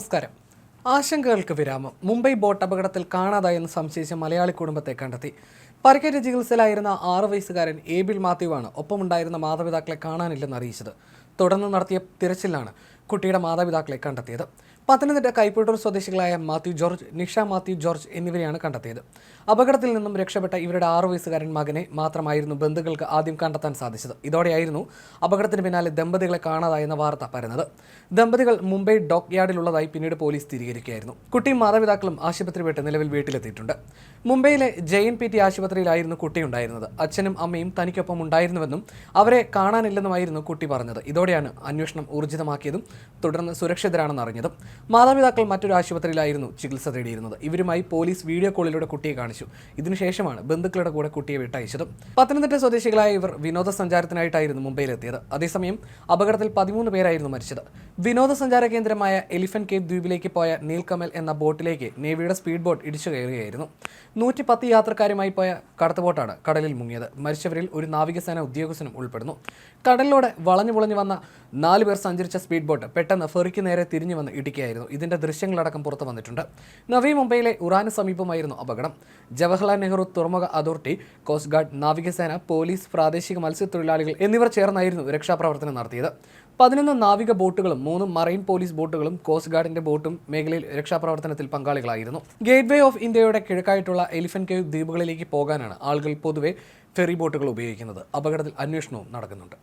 നമസ്കാരം. ആശങ്കകൾക്ക് വിരാമം. മുംബൈ ബോട്ട് അപകടത്തിൽ കാണാതായെന്ന് സംശയിച്ച മലയാളി കുടുംബത്തെ കണ്ടെത്തി. പരിക്കേറ്റ ചികിത്സയിലായിരുന്ന 6 വയസ്സുകാരൻ ഏബിൾ മാത്യുവാണ് ഒപ്പമുണ്ടായിരുന്ന മാതാപിതാക്കളെ കാണാനില്ലെന്ന് അറിയിച്ചത്. തുടർന്ന് നടത്തിയ തിരച്ചിലാണ് കുട്ടിയുടെ മാതാപിതാക്കളെ കണ്ടെത്തിയത്. പത്തനംതിട്ട കൈപ്പൂട്ടൂർ സ്വദേശികളായ മാത്യു ജോർജ്, നിഷ മാത്യു ജോർജ് എന്നിവരെയാണ് കണ്ടെത്തിയത്. അപകടത്തിൽ നിന്നും രക്ഷപ്പെട്ട ഇവരുടെ 6 വയസ്സുകാരൻ മകനെ മാത്രമായിരുന്നു ബന്ധുക്കൾക്ക് ആദ്യം കണ്ടെത്താൻ സാധിച്ചത്. ഇതോടെയായിരുന്നു അപകടത്തിന് പിന്നാലെ ദമ്പതികളെ കാണാതായെന്ന വാർത്ത പരന്നത്. ദമ്പതികൾ മുംബൈ ഡോക്ക് യാർഡിലുള്ളതായി പിന്നീട് പോലീസ് സ്ഥിരീകരിക്കുകയായിരുന്നു. കുട്ടിയും മാതാപിതാക്കളും ആശുപത്രി വിട്ട് നിലവിൽ വീട്ടിലെത്തിയിട്ടുണ്ട്. മുംബൈയിലെ JNPT ആശുപത്രിയിലായിരുന്നു കുട്ടി ഉണ്ടായിരുന്നത്. അച്ഛനും അമ്മയും തനിക്കൊപ്പം ഉണ്ടായിരുന്നുവെന്നും അവരെ കാണാനില്ലെന്നുമായിരുന്നു കുട്ടി പറഞ്ഞത്. ഇതോടെയാണ് അന്വേഷണം ഊർജിതമാക്കിയതും തുടർന്ന് സുരക്ഷിതരാണെന്ന് അറിഞ്ഞതും. മാതാപിതാക്കൾ മറ്റൊരു ആശുപത്രിയിലായിരുന്നു ചികിത്സ തേടിയിരുന്നത്. ഇവരുമായി പോലീസ് വീഡിയോ കോളിലൂടെ കുട്ടിയെ കാണിച്ചു. ഇതിനുശേഷമാണ് ബന്ധുക്കളുടെ കൂടെ കുട്ടിയെ വിട്ടയച്ചതും. പത്തനംതിട്ട സ്വദേശികളായ ഇവർ വിനോദസഞ്ചാരത്തിനായിട്ടായിരുന്നു മുംബൈയിലെത്തിയത്. അതേസമയം അപകടത്തിൽ 13 പേരായിരുന്നു മരിച്ചത്. വിനോദസഞ്ചാര കേന്ദ്രമായ എലിഫന്റ് കേവ് ദ്വീപിലേക്ക് പോയ നീൽകമൽ എന്ന ബോട്ടിലേക്ക് നേവിയുടെ സ്പീഡ് ബോട്ട് ഇടിച്ചു കയറുകയായിരുന്നു. 110 യാത്രക്കാരുമായി പോയ കടത്തുബോട്ടാണ് കടലിൽ മുങ്ങിയത്. മരിച്ചവരിൽ ഒരു നാവികസേന ഉദ്യോഗസ്ഥനും ഉൾപ്പെടുന്നു. കടലിലൂടെ വളഞ്ഞു പൊളഞ്ഞു വന്ന 4 പേർ സഞ്ചരിച്ച സ്പീഡ് ബോട്ട് പെട്ടെന്ന് ഫെറിക്ക് നേരെ തിരിഞ്ഞു വന്ന് ഇടിക്കുകയായിരുന്നു. ഇതിന്റെ ദൃശ്യങ്ങളടക്കം പുറത്തു വന്നിട്ടുണ്ട്. നവി മുംബൈയിലെ ഉറാന് സമീപമായിരുന്നു അപകടം. ജവഹർലാൽ നെഹ്റു തുറമുഖ അതോറിറ്റി, കോസ്റ്റ് ഗാർഡ്, നാവികസേന, പോലീസ്, പ്രാദേശിക മത്സ്യത്തൊഴിലാളികൾ എന്നിവർ ചേർന്നായിരുന്നു രക്ഷാപ്രവർത്തനം നടത്തിയത്. 11 നാവിക ബോട്ടുകളും 3 മറൈൻ പോലീസ് ബോട്ടുകളും കോസ്റ്റ് ഗാർഡിന്റെ ബോട്ടും മേഖലയിൽ രക്ഷാപ്രവർത്തനത്തിൽ പങ്കാളികളായിരുന്നു. ഗേറ്റ് വേ ഓഫ് ഇന്ത്യയുടെ കിഴക്കായിട്ടുള്ള എലിഫന്റ് കേവ് ദ്വീപുകളിലേക്ക് പോകാനാണ് ആളുകൾ പൊതുവെ ഫെറി ബോട്ടുകൾ ഉപയോഗിക്കുന്നത്. അപകടത്തിൽ അന്വേഷണവും നടക്കുന്നുണ്ട്.